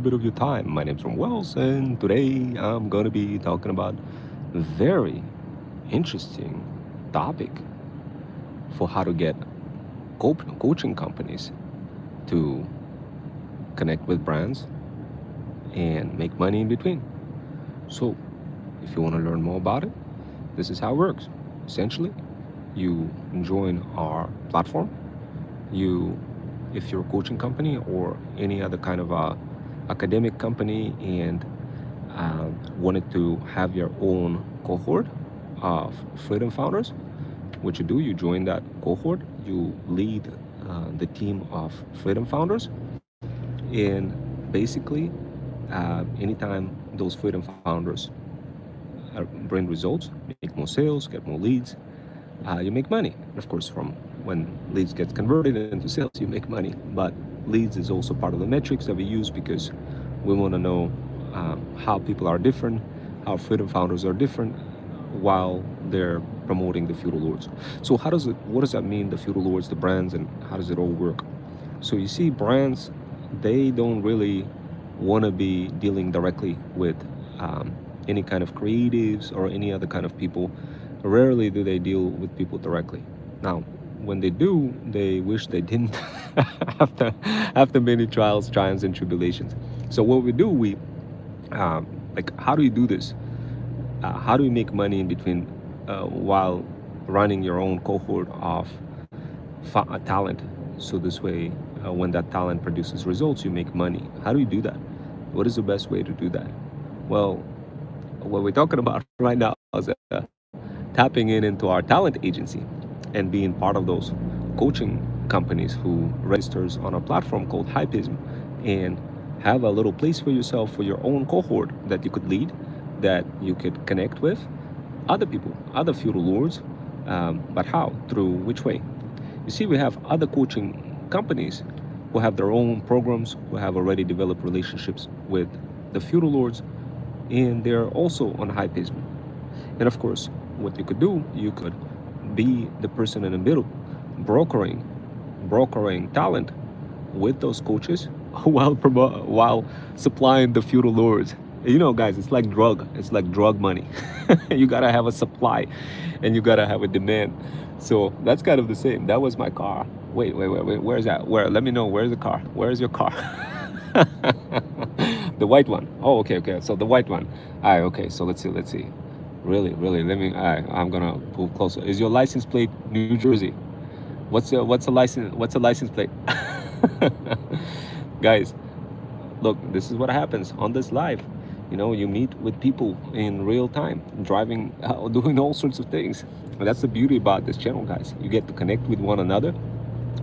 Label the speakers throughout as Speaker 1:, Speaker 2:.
Speaker 1: bit of your time. My name's Ron Wells, and today I'm going to be talking about a very interesting topic for how to get coaching companies to connect with brands and make money in between. So, if you want to learn more about it, this is how it works. Essentially, you join our platform. You, if you're a coaching company or any other kind of academic company and wanted to have your own cohort of Freedom Founders, what you do, you join that cohort, you lead the team of Freedom Founders, and basically, anytime those Freedom Founders bring results, make more sales, get more leads, you make money. Of course, from when leads get converted into sales, you make money. But leads is also part of the metrics that we use because we want to know how people are different, how Freedom Founders are different, while they're promoting the feudal lords. So what does that mean, the feudal lords, the brands, and how does it all work? So you see, brands, they don't really want to be dealing directly with any kind of creatives or any other kind of people. Rarely do they deal with people directly. Now, when they do, they wish they didn't after many trials, triumphs, and tribulations. So what we do, like, how do you do this? How do you make money in between while running your own cohort of talent? So this way, when that talent produces results, you make money. How do you do that? What is the best way to do that? Well, what we're talking about right now is tapping into our talent agency and being part of those coaching companies who registers on a platform called Hypism and have a little place for yourself for your own cohort that you could lead, that you could connect with other people, other feudal lords. But how? Through which way? You see, we have other coaching companies who have their own programs, who have already developed relationships with the feudal lords, and they're also on Hypism. And of course, what you could do, you could be the person in the middle, brokering talent with those coaches while supplying the feudal lords. You know, guys, it's like drug money. You gotta have a supply and you gotta have a demand. So that's kind of the same. That was my car. Wait, where's that? Where? Let me know, where's the car? Where's your car? The white one. Oh, okay. So the white one. All right, okay, so let's see. Really, let me, I'm gonna pull closer. Is your license plate New Jersey? What's a license plate? Guys, look, this is what happens on this live. You know, you meet with people in real time, driving, doing all sorts of things. And that's the beauty about this channel, guys. You get to connect with one another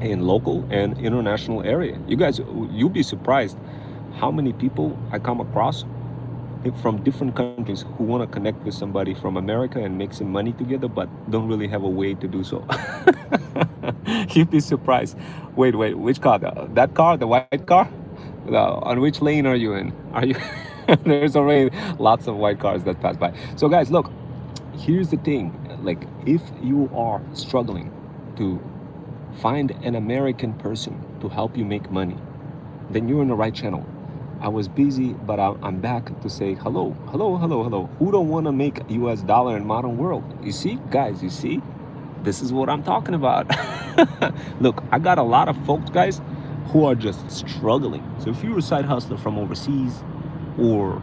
Speaker 1: in local and international area. You guys, you'll be surprised how many people I come across from different countries who want to connect with somebody from America and make some money together, but don't really have a way to do so. You'd be surprised. Wait, which car? That car, the white car? On which lane are you in? Are you? There's already lots of white cars that pass by. So guys, look, here's the thing. Like, if you are struggling to find an American person to help you make money, then you're in the right channel. I was busy, but I'm back to say hello. Who don't want to make US dollar in modern world? You see, guys, you see? This is what I'm talking about. Look, I got a lot of folks, guys, who are just struggling. So if you're a side hustler from overseas, or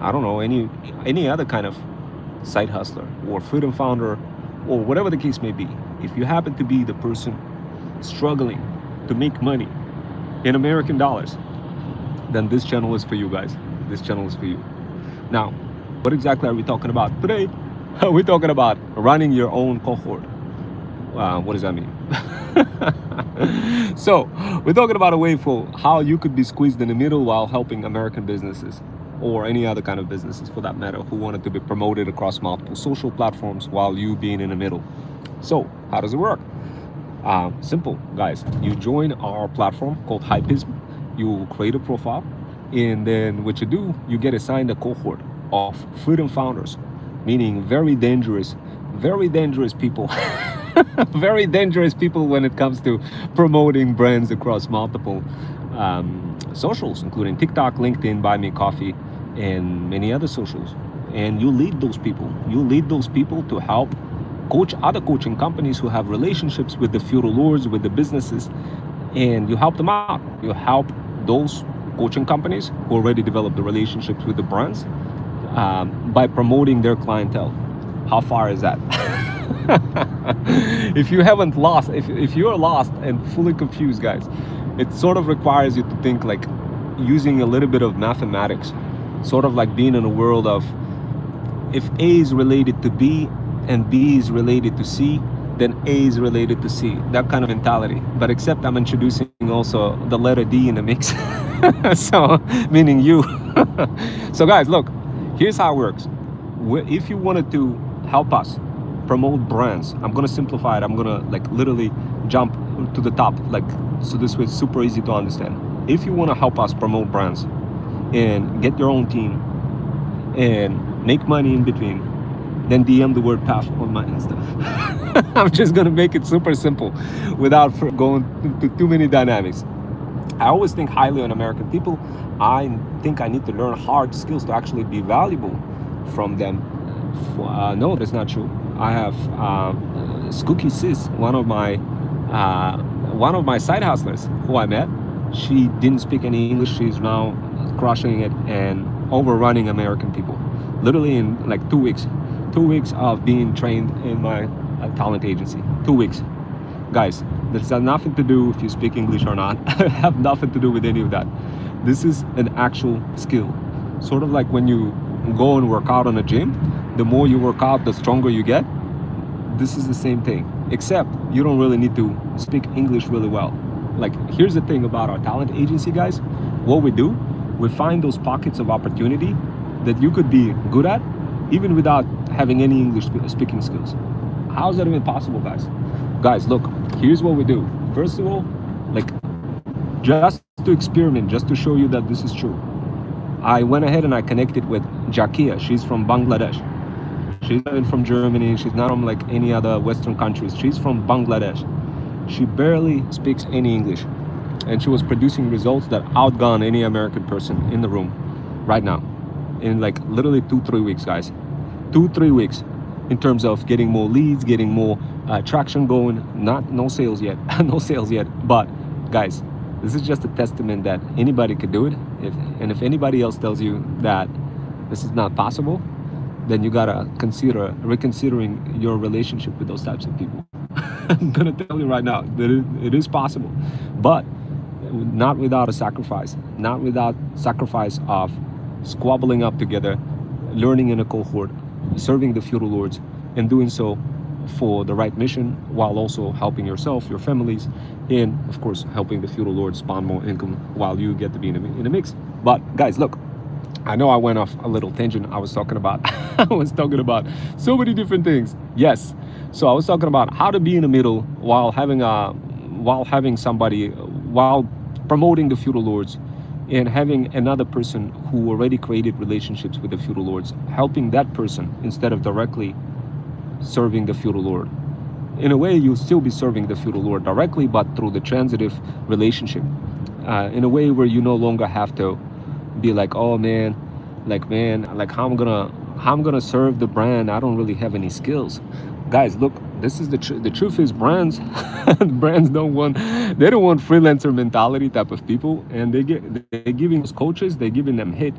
Speaker 1: I don't know, any other kind of side hustler or freedom founder, or whatever the case may be, if you happen to be the person struggling to make money in American dollars, then this channel is for you, guys. This channel is for you. Now, what exactly are we talking about today? We're talking about running your own cohort. What does that mean? So we're talking about a way for how you could be squeezed in the middle while helping American businesses, or any other kind of businesses for that matter, who wanted to be promoted across multiple social platforms while you being in the middle. So how does it work? Simple, guys. You join our platform called Hypism. You will create a profile, and then what you do, you get assigned a cohort of freedom founders, meaning very dangerous people. Very dangerous people when it comes to promoting brands across multiple socials, including TikTok, LinkedIn, Buy Me Coffee, and many other socials. And you lead those people. You lead those people to help coach other coaching companies who have relationships with the feudal lords, with the businesses, and you help them out. You help those coaching companies who already developed the relationships with the brands by promoting their clientele. How far is that? If you haven't lost, if you're lost and fully confused, guys, it sort of requires you to think like using a little bit of mathematics, sort of like being in a world of, if A is related to B and B is related to C, then A is related to C. That kind of mentality. But except I'm introducing also the letter D in the mix. So, meaning you. So guys, look, here's how it works. If you wanted to help us promote brands, I'm gonna simplify it. I'm gonna like literally jump to the top, like, so this way it's super easy to understand. If you wanna help us promote brands and get your own team and make money in between, then DM the word PAF on my Insta. I'm just gonna make it super simple without going into too many dynamics. I always think highly on American people. I think I need to learn hard skills to actually be valuable from them. No, that's not true. I have Skookie Sis, one of my side hustlers who I met. She didn't speak any English. She's now crushing it and overrunning American people, literally in like 2 weeks. 2 weeks of being trained in my talent agency. 2 weeks. Guys, this has nothing to do if you speak English or not. Have nothing to do with any of that. This is an actual skill. Sort of like when you go and work out on a gym, the more you work out, the stronger you get. This is the same thing, except you don't really need to speak English really well. Like, here's the thing about our talent agency, guys. What we do, we find those pockets of opportunity that you could be good at, even without having any English speaking skills. How is that even possible, guys? Guys, look, here's what we do. First of all, like, just to experiment, just to show you that this is true, I went ahead and I connected with Jakia. She's from Bangladesh. She's not from Germany. She's not from like any other Western countries. She's from Bangladesh. She barely speaks any English. And she was producing results that outgone any American person in the room right now. In like literally 2-3 weeks, guys. 2-3 weeks in terms of getting more leads, getting more traction going. No sales yet. No sales yet. But guys, this is just a testament that anybody could do it. If anybody else tells you that this is not possible, then you gotta consider reconsidering your relationship with those types of people. I'm gonna tell you right now that it is possible, but not without a sacrifice. Not without sacrifice of squabbling up together, learning in a cohort, serving the feudal lords, and doing so for the right mission, while also helping yourself, your families, and of course helping the feudal lords spawn more income while you get to be in the mix. But guys, look, I know I went off a little tangent. I was talking about so many different things. Yes, so I was talking about how to be in the middle while promoting the feudal lords, and having another person who already created relationships with the feudal lords, helping that person instead of directly serving the feudal lord. In a way, you'll still be serving the feudal lord directly, but through the transitive relationship, in a way where you no longer have to be like, oh man, like how I'm gonna serve the brand. I don't really have any skills. Guys, look, this is the truth is brands brands don't want freelancer mentality type of people, and they're giving those coaches, they're giving them hit,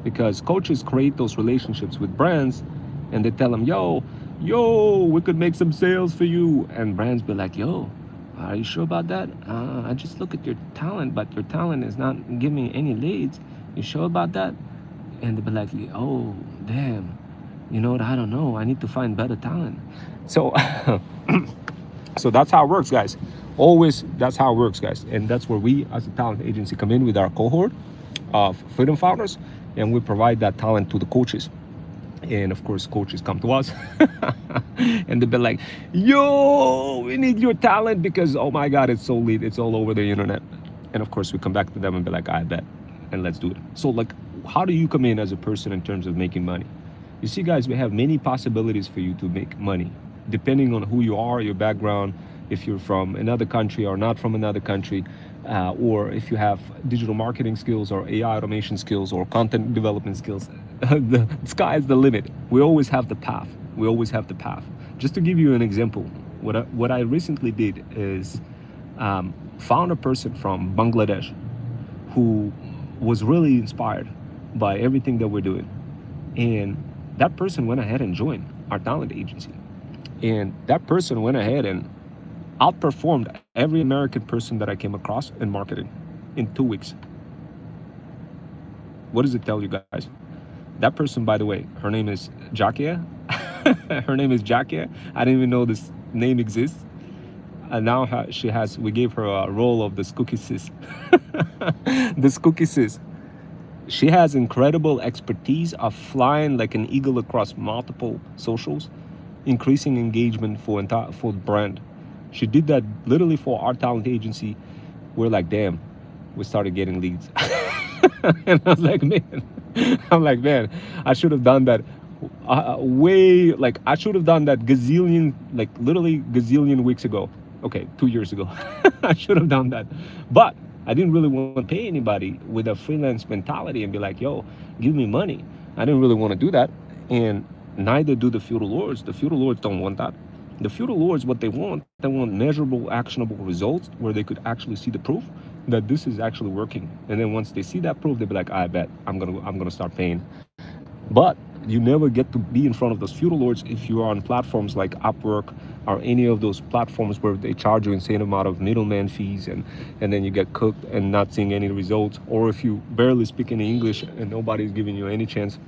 Speaker 1: because coaches create those relationships with brands, and they tell them, yo, we could make some sales for you, and brands be like, yo, are you sure about that? I just look at your talent, but your talent is not giving me any leads. You sure about that? And they'll be like, oh damn, you know what, I don't know, I need to find better talent. So so that's how it works, guys. Always, that's how it works, guys. And that's where we as a talent agency come in with our cohort of freedom founders, and we provide that talent to the coaches. And of course, coaches come to us and they'll be like, yo, we need your talent because, oh my God, it's so lit, it's all over the internet. And of course, we come back to them and be like, I bet, and let's do it. So like, how do you come in as a person in terms of making money? You see, guys, we have many possibilities for you to make money, depending on who you are, your background, if you're from another country or not from another country. or if you have digital marketing skills or AI automation skills or content development skills, the sky is the limit. We always have the path. We always have the path. Just to give you an example, what I recently did is found a person from Bangladesh who was really inspired by everything that we're doing. And that person went ahead and joined our talent agency. And that person went ahead and outperformed every American person that I came across in marketing in 2 weeks. What does it tell you guys? That person, by the way, her name is Jakia. Her name is Jakia. I didn't even know this name exists. And now we gave her a role of the Skookie Sis. The Skookie Sis. She has incredible expertise of flying like an eagle across multiple socials, increasing engagement for the brand. She did that literally for our talent agency. We're like, damn, we started getting leads. And I was like, man, I should have done that I should have done that literally gazillion weeks ago. Okay, 2 years ago. I should have done that. But I didn't really want to pay anybody with a freelance mentality and be like, yo, give me money. I didn't really want to do that. And neither do the feudal lords. The feudal lords don't want that. The feudal lords, what they want measurable, actionable results where they could actually see the proof that this is actually working. And then once they see that proof, they'll be like, I bet I'm gonna start paying. But you never get to be in front of those feudal lords if you are on platforms like Upwork or any of those platforms where they charge you insane amount of middleman fees and then you get cooked and not seeing any results, or if you barely speak any English and nobody's giving you any chance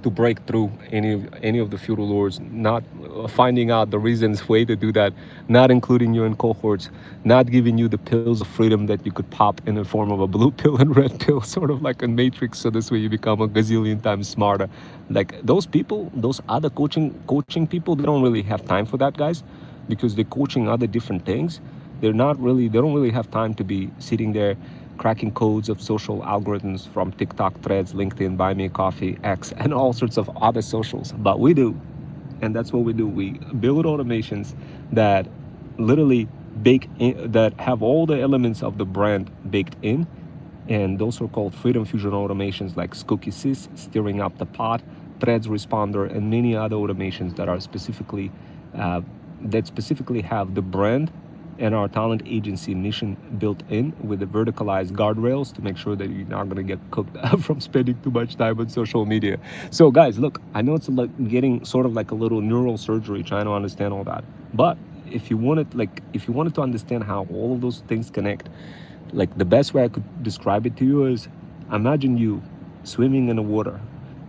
Speaker 1: to break through any of the feudal lords, not finding out the reasons way to do that, not including you in cohorts, not giving you the pills of freedom that you could pop in the form of a blue pill and red pill, sort of like a matrix, so this way you become a gazillion times smarter. Like those people, those other coaching people, they don't really have time for that, guys, because they're coaching other different things. They don't really have time to be sitting there cracking codes of social algorithms from TikTok, Threads, LinkedIn, Buy Me a Coffee, X, and all sorts of other socials. But we do, and that's what we do. We build automations that literally that have all the elements of the brand baked in, and those are called Freedom Fusion automations, like Skookie Sis, Stirring Up the Pot, Threads Responder, and many other automations that are specifically have the brand and our talent agency mission built in with the verticalized guardrails to make sure that you're not going to get cooked from spending too much time on social media. So guys, look, I know it's like getting sort of like a little neural surgery trying to understand all that, but if you wanted to understand how all of those things connect, like the best way I could describe it to you is, imagine you swimming in the water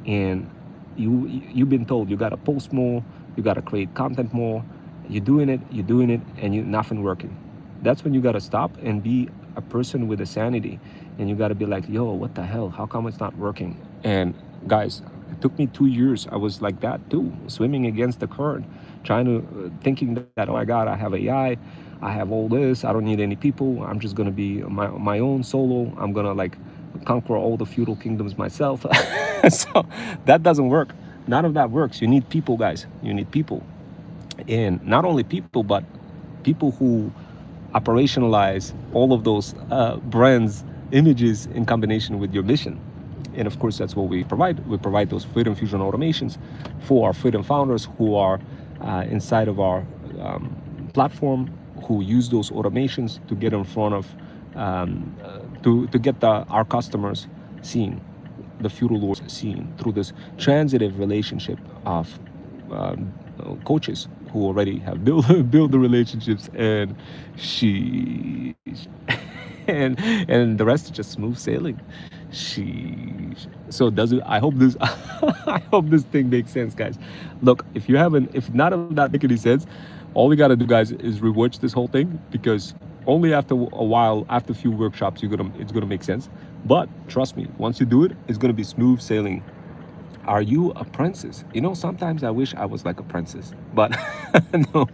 Speaker 1: and you've been told you got to post more, you got to create content more. You're doing it, and nothing working. That's when you gotta stop and be a person with a sanity, and you gotta be like, yo, what the hell? How come it's not working? And guys, it took me 2 years. I was like that too, swimming against the current, thinking that, oh my God, I have AI, I have all this, I don't need any people. I'm just gonna be my own solo. I'm gonna like conquer all the feudal kingdoms myself. So that doesn't work. None of that works. You need people, guys. You need people. And not only people, but people who operationalize all of those brands, images in combination with your mission. And of course, that's what we provide. We provide those Freedom Fusion automations for our Freedom founders who are inside of our platform, who use those automations to get in front of, to get our customers seen, the feudal lords seen through this transitive relationship of coaches who already have built the relationships, and and the rest is just smooth sailing. So does it? I hope this I hope this thing makes sense, guys. Look, if none of that make any sense, all we gotta do, guys, is rewatch this whole thing, because only after a while, after a few workshops, it's gonna make sense. But trust me, once you do it, it's gonna be smooth sailing. Are you a princess? You know, sometimes I wish I was like a princess, but no.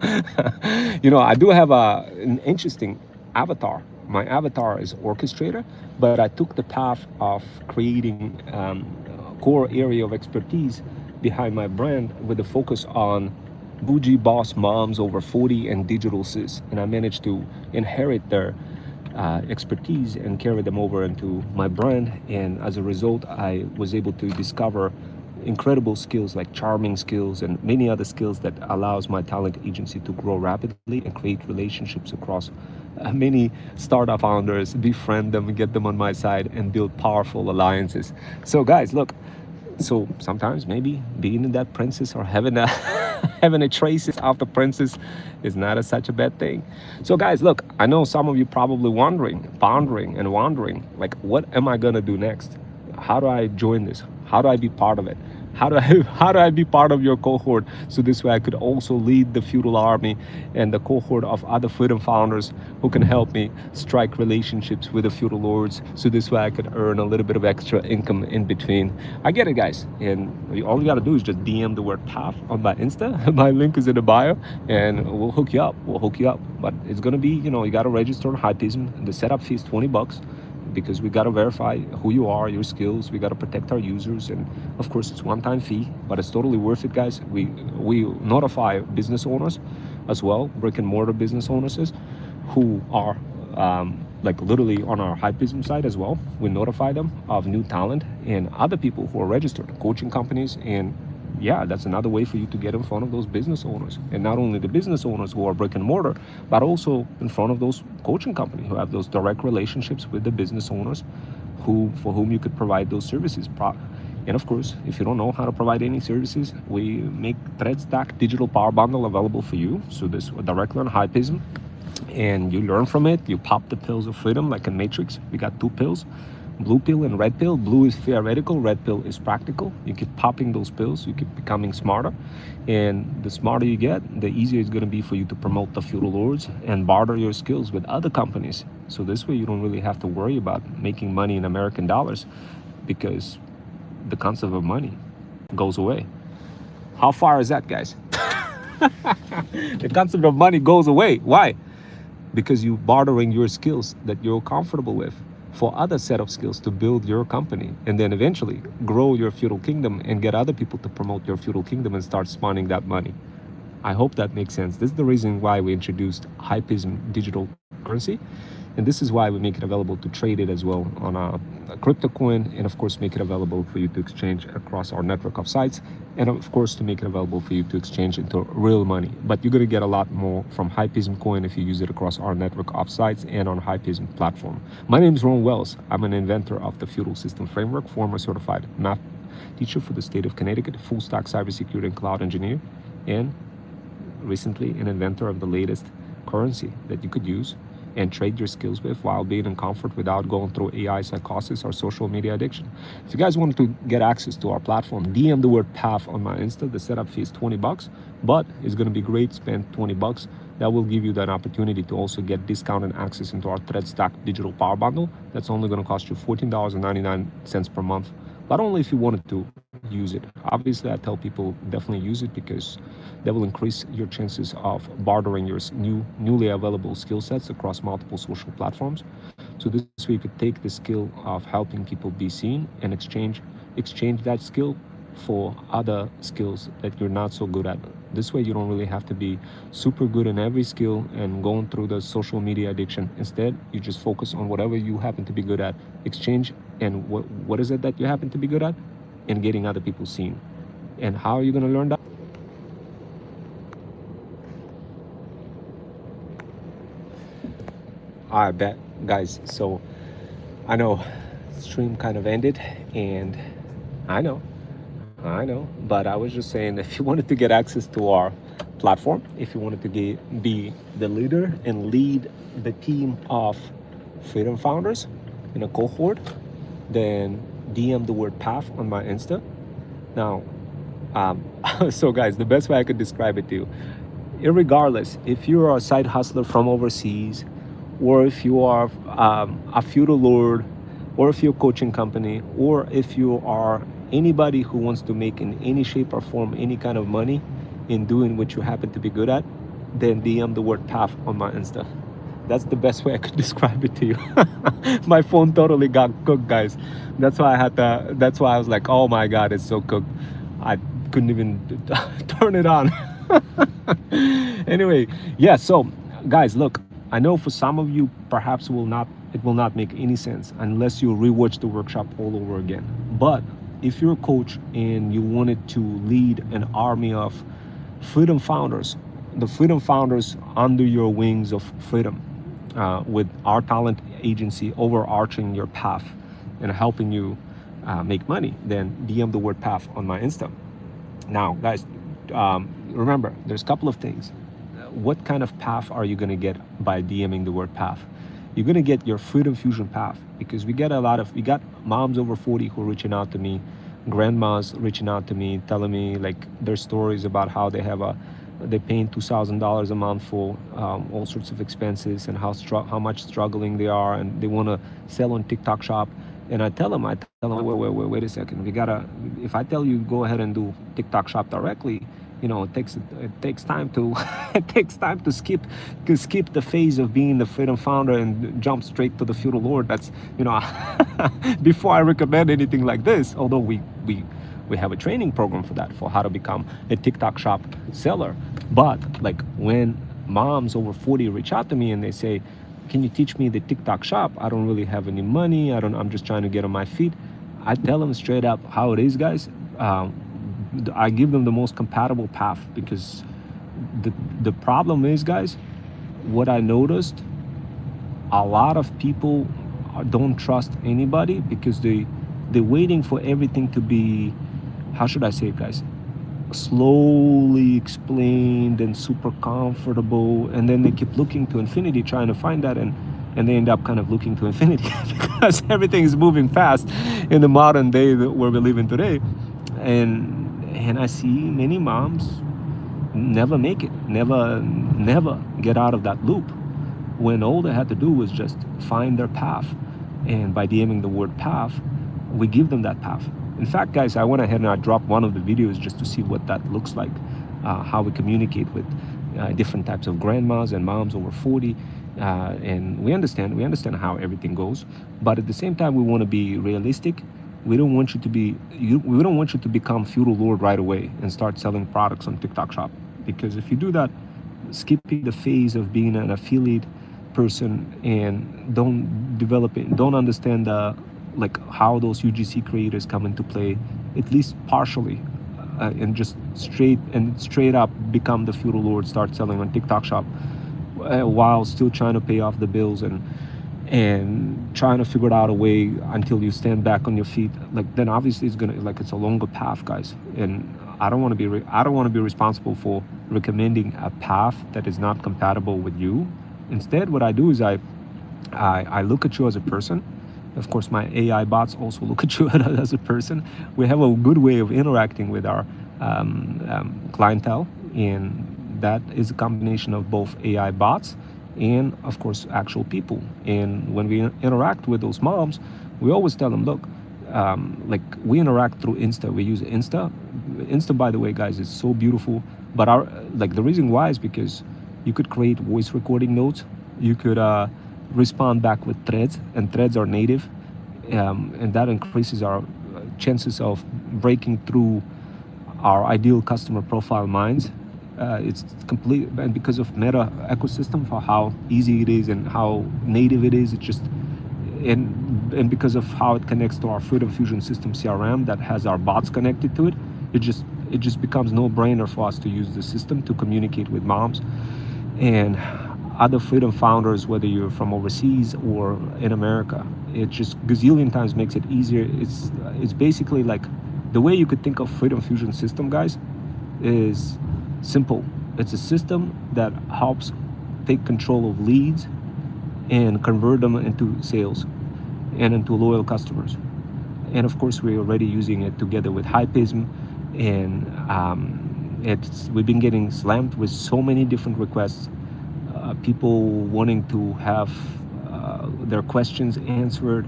Speaker 1: I do have an interesting avatar. My avatar is orchestrator, but I took the path of creating a core area of expertise behind my brand with a focus on bougie boss moms over 40 and digital sis. And I managed to inherit their expertise and carry them over into my brand. And as a result, I was able to discover incredible skills like charming skills and many other skills that allows my talent agency to grow rapidly and create relationships across many startup founders, befriend them, get them on my side, and build powerful alliances. So guys, look, so sometimes maybe being in that princess or having a having a traces of the princess is not such a bad thing. So guys, look, I know some of you probably pondering and wondering, like, what am I gonna do next? How do I join this? How do I be part of it? How do I how do I be part of your cohort, so this way I could also lead the feudal army and the cohort of other freedom founders who can help me strike relationships with the feudal lords, so this way I could earn a little bit of extra income in between. I get it, guys, and all you gotta do is just DM the word PAF on my Insta. My link is in the bio, and we'll hook you up. But it's gonna be, you gotta register on Hypeism. The setup fee is $20, because we got to verify who you are, your skills. We got to protect our users, and of course it's one-time fee, but it's totally worth it, guys. We notify business owners as well, brick and mortar business owners who are like literally on our Hypeism site as well. We notify them of new talent and other people who are registered, coaching companies. And yeah, that's another way for you to get in front of those business owners, and not only the business owners who are brick and mortar, but also in front of those coaching companies who have those direct relationships with the business owners for whom you could provide those services. And of course, if you don't know how to provide any services, we make ThreadStack Digital Power Bundle available for you. So this directly on Hypeism, and you learn from it. You pop the pills of freedom like a matrix. We got 2 pills, blue pill and red pill. Blue is theoretical, red pill is practical. You keep popping those pills, you keep becoming smarter, and the smarter you get, the easier it's going to be for you to promote the feudal lords and barter your skills with other companies. So this way you don't really have to worry about making money in American dollars, because the concept of money goes away. How far is that, guys? The concept of money goes away. Why? Because you're bartering your skills that you're comfortable with for other set of skills to build your company, and then eventually grow your feudal kingdom and get other people to promote your feudal kingdom and start spawning that money. I hope that makes sense. This is the reason why we introduced Hypeism digital currency, and this is why we make it available to trade it as well on a crypto coin, and of course make it available for you to exchange across our network of sites, and of course to make it available for you to exchange into real money. But you're going to get a lot more from Hypeism coin if you use it across our network of sites and on Hypeism platform. My name is Ron Wells. I'm an inventor of the Feudal System Framework, former certified math teacher for the state of Connecticut, full stack cybersecurity and cloud engineer, and recently an inventor of the latest currency that you could use and trade your skills with while being in comfort without going through AI psychosis or social media addiction. If you guys want to get access to our platform, DM the word PAF on my Insta. The setup fee is $20, but it's going to be great. Spend $20. That will give you that opportunity to also get discounted access into our ThreadStack Digital Power Bundle. That's only going to cost you $14.99 per month, but only if you wanted to use it. Obviously, I tell people definitely use it, because that will increase your chances of bartering your newly available skill sets across multiple social platforms. So this way you could take the skill of helping people be seen and exchange that skill for other skills that you're not so good at. This way you don't really have to be super good in every skill and going through the social media addiction. Instead, you just focus on whatever you happen to be good at, exchange, and what is it that you happen to be good at, and getting other people seen. And how are you going to learn that? I bet, guys. So I know stream kind of ended, and I know, but I was just saying, if you wanted to get access to our platform, if you wanted to be the leader and lead the team of freedom founders in a cohort, then DM the word PAF on my Insta. Now, so guys, the best way I could describe it to you, irregardless if you're a side hustler from overseas, or if you are a feudal lord, or if you're a coaching company, or if you are anybody who wants to make in any shape or form any kind of money in doing what you happen to be good at, then DM the word PAF on my Insta. That's the best way I could describe it to you. My phone totally got cooked, guys. That's why I was like, oh my God, it's so cooked. I couldn't even turn it on. Anyway, yeah, so guys, look, I know for some of you, perhaps it will not make any sense unless you rewatch the workshop all over again. But if you're a coach and you wanted to lead an army of freedom founders, the freedom founders under your wings of freedom, with our talent agency overarching your path and helping you make money, then DM the word path on my Insta. Now, guys, remember, there's a couple of things. What kind of path are you going to get by DMing the word path? You're going to get your Freedom Fusion path, because we got moms over 40 who are reaching out to me, grandmas reaching out to me, telling me like their stories about how they're paying $2,000 a month for all sorts of expenses, and how much struggling they are, and they want to sell on TikTok Shop. And I tell them, wait a second. If I tell you go ahead and do TikTok Shop directly, it takes time to it takes time to skip the phase of being the freedom founder and jump straight to the feudal lord. That's before I recommend anything like this. Although we have a training program for that, for how to become a TikTok Shop seller. But like when moms over 40 reach out to me and they say, can you teach me the TikTok Shop? I don't really have any money. I'm just trying to get on my feet. I tell them straight up how it is, guys. I give them the most compatible path, because the problem is, guys, what I noticed, a lot of people don't trust anybody because they're waiting for everything to be, how should I say it, guys, slowly explained and super comfortable, and then they keep looking to infinity trying to find that, and they end up kind of looking to infinity because everything is moving fast in the modern day where we live in today. And I see many moms never make it, never get out of that loop, when all they had to do was just find their path. And by DMing the word path, we give them that path. In fact, guys, I went ahead and I dropped one of the videos just to see what that looks like, how we communicate with different types of grandmas and moms over 40. And we understand how everything goes, but at the same time, we want to be realistic. We don't want you to become feudal lord right away and start selling products on TikTok Shop, because if you do that, skipping the phase of being an affiliate person and don't understand like how those UGC creators come into play, at least partially, and just straight up become the feudal lord, start selling on TikTok Shop, while still trying to pay off the bills and trying to figure out a way until you stand back on your feet, like then obviously it's a longer path, guys. And I don't want to be responsible for recommending a path that is not compatible with you. Instead, what I do is I look at you as a person. Of course, my AI bots also look at you as a person. We have a good way of interacting with our clientele, and that is a combination of both AI bots and of course actual people. And when we interact with those moms, we always tell them, look, like we interact through Insta. We use Insta, by the way, guys, is so beautiful. But the reason why is because you could create voice recording notes, you could respond back with threads, and threads are native, and that increases our chances of breaking through our ideal customer profile minds. It's complete, and because of Meta ecosystem, for how easy it is and how native it is, and because of how it connects to our Freedom Fusion system CRM that has our bots connected to it, it just becomes no-brainer for us to use the system to communicate with moms and other freedom founders, whether you're from overseas or in America. It just gazillion times makes it easier. It's basically like the way you could think of Freedom Fusion system, guys, is simple. It's a system that helps take control of leads and convert them into sales and into loyal customers. And of course, we're already using it together with Hypism, and we've been getting slammed with so many different requests, people wanting to have their questions answered.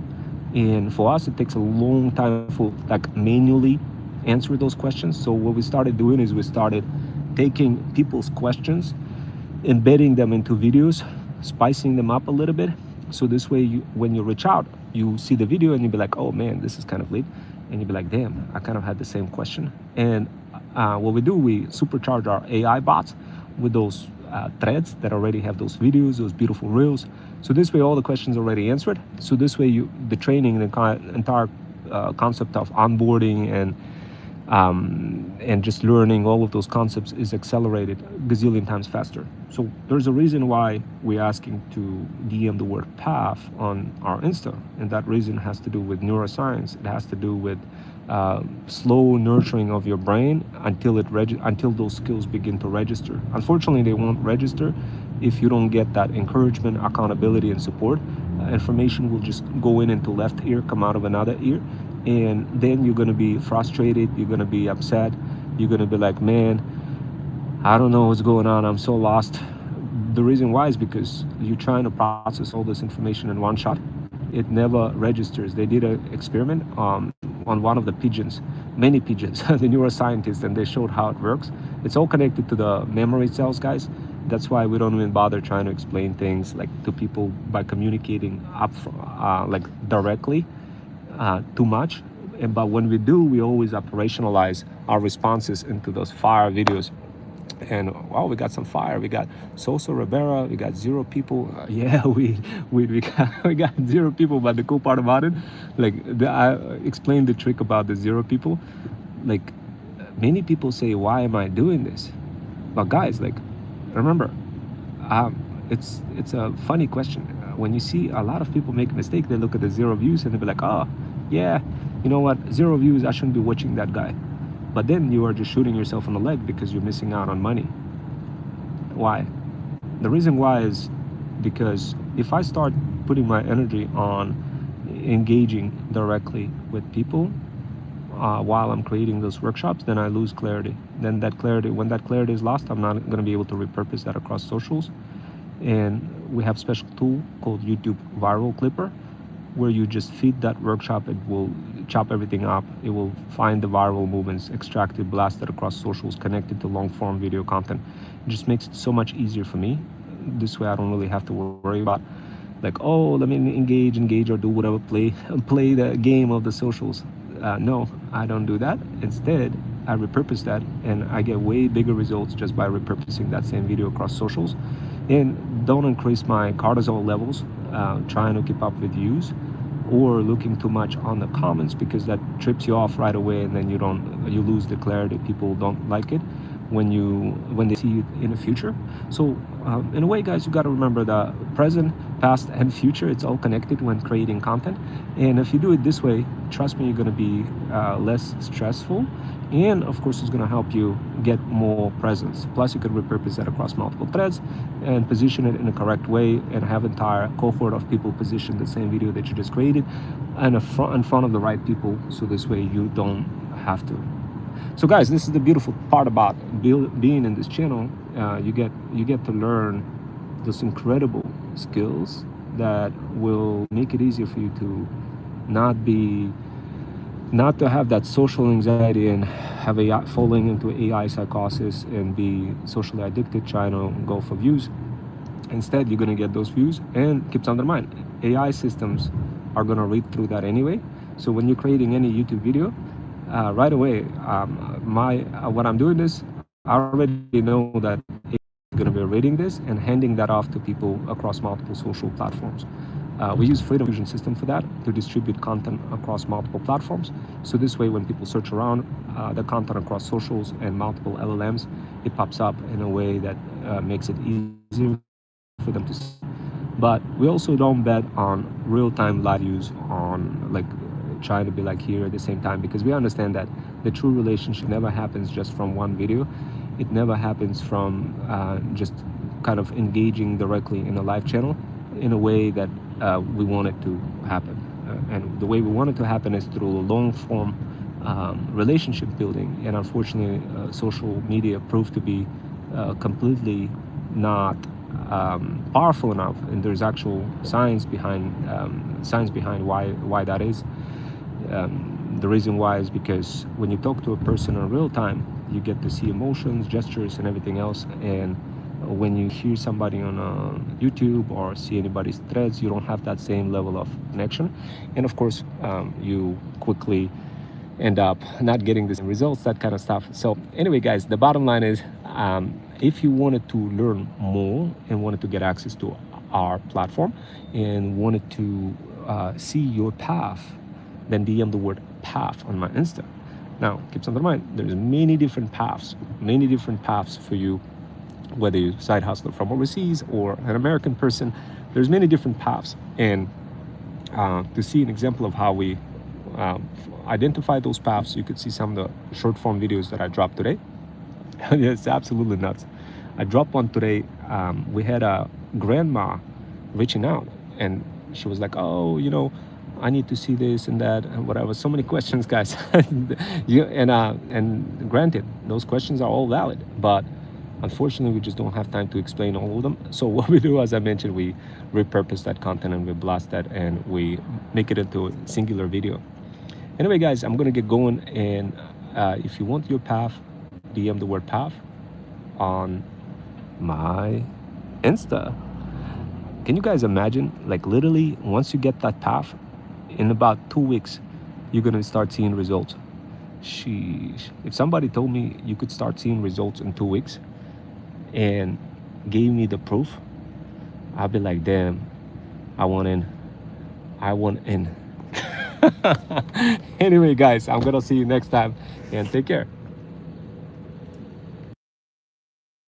Speaker 1: And for us, it takes a long time for manually answer those questions. So what we started doing is we started taking people's questions, embedding them into videos, spicing them up a little bit. So this way, when you reach out, you see the video and you'll be like, oh man, this is kind of lit. And you'll be like, damn, I kind of had the same question. And what we do, we supercharge our AI bots with those threads that already have those videos, those beautiful reels. So this way all the questions are already answered. So this way the training, the entire concept of onboarding and just learning all of those concepts is accelerated gazillion times faster. So there's a reason why we're asking to DM the word path on our Insta, and that reason has to do with neuroscience. It has to do with slow nurturing of your brain until until those skills begin to register. Unfortunately, they won't register if you don't get that encouragement, accountability, and support. Information will just go in into left ear, come out of another ear, and then you're going to be frustrated, you're going to be upset, you're going to be like, man, I don't know what's going on, I'm so lost. The reason why is because you're trying to process all this information in one shot. It never registers. They did an experiment on one of the pigeons, many pigeons, the neuroscientists, and they showed how it works. It's all connected to the memory cells, guys. That's why we don't even bother trying to explain things like to people by communicating up like directly too much. But when we do, we always operationalize our responses into those fire videos. And wow, we got some fire. We got Sosa Rivera. We got 0 people. Yeah, we got 0 people. But the cool part about it, like I explained the trick about the 0 people. Like many people say, why am I doing this? But guys, like remember, it's a funny question. When you see a lot of people make a mistake, they look at the 0 views and they be like, oh yeah, you know what, 0 views, I shouldn't be watching that guy. But then you are just shooting yourself in the leg because you're missing out on money. Why? The reason why is because if I start putting my energy on engaging directly with people while I'm creating those workshops, then I lose clarity. Then that clarity, when that clarity is lost, I'm not going to be able to repurpose that across socials. And we have a special tool called YouTube Viral Clipper, where you just feed that workshop. It will chop everything up. It will find the viral movements, extract it, blast it across socials, connect it to long form video content. It just makes it so much easier for me. This way I don't really have to worry about like, oh, let me engage or do whatever, play the game of the socials. No, I don't do that. Instead, I repurpose that and I get way bigger results just by repurposing that same video across socials. And don't increase my cortisol levels trying to keep up with views or looking too much on the comments, because that trips you off right away, and then you lose the clarity. People don't like it when they see you in the future. So in a way, guys, you got to remember the present, past, and future. It's all connected when creating content. And if you do it this way, trust me, you're going to be less stressful. And of course, it's going to help you get more presence. Plus, you could repurpose that across multiple threads and position it in a correct way, and have entire cohort of people position the same video that you just created and in front of the right people. So this way you don't have to. So guys, this is the beautiful part about being in this channel. You get to learn those incredible skills that will make it easier for you to not to have that social anxiety and have falling into AI psychosis and be socially addicted, trying to go for views. Instead, you're going to get those views, and keeps under mind, AI systems are going to read through that anyway. So when you're creating any YouTube video, right away, what I'm doing is, I already know that AI is going to be reading this and handing that off to people across multiple social platforms. We use Freedom Fusion system for that, to distribute content across multiple platforms. So this way, when people search around the content across socials and multiple LLMs, it pops up in a way that makes it easier for them to see. But we also don't bet on real-time live views on like trying to be like here at the same time, because we understand that the true relationship never happens just from one video. It never happens from just kind of engaging directly in a live channel in a way that we want it to happen. And the way we want it to happen is through a long form relationship building. And unfortunately, social media proved to be completely not powerful enough, and there's actual science behind why that is. The reason why is because when you talk to a person in real time, you get to see emotions, gestures, and everything else. And when you hear somebody on YouTube or see anybody's threads, you don't have that same level of connection. And of course, you quickly end up not getting the same results, that kind of stuff. So anyway, guys, the bottom line is If you wanted to learn more and wanted to get access to our platform and wanted to see your path, then DM the word path on my Insta. Now, keep under mind, there's many different paths for you, whether you're a side hustler from overseas or an American person. There's many different paths. And to see an example of how we identify those paths, you could see some of the short form videos that I dropped today. It's absolutely nuts. I dropped one today. We had a grandma reaching out, and she was like, oh, you know, I need to see this and that and whatever. So many questions, guys. And granted, those questions are all valid, but unfortunately, we just don't have time to explain all of them. So what we do, as I mentioned, we repurpose that content and we blast that and we make it into a singular video. Anyway, guys, I'm gonna get going, and if you want your path, DM the word path on my Insta. Can you guys imagine, like literally once you get that path, in about 2 weeks, you're gonna start seeing results. Sheesh. If somebody told me you could start seeing results in 2 weeks and gave me the proof, I'd be like, damn, I want in. Anyway, guys, I'm gonna see you next time, and take care.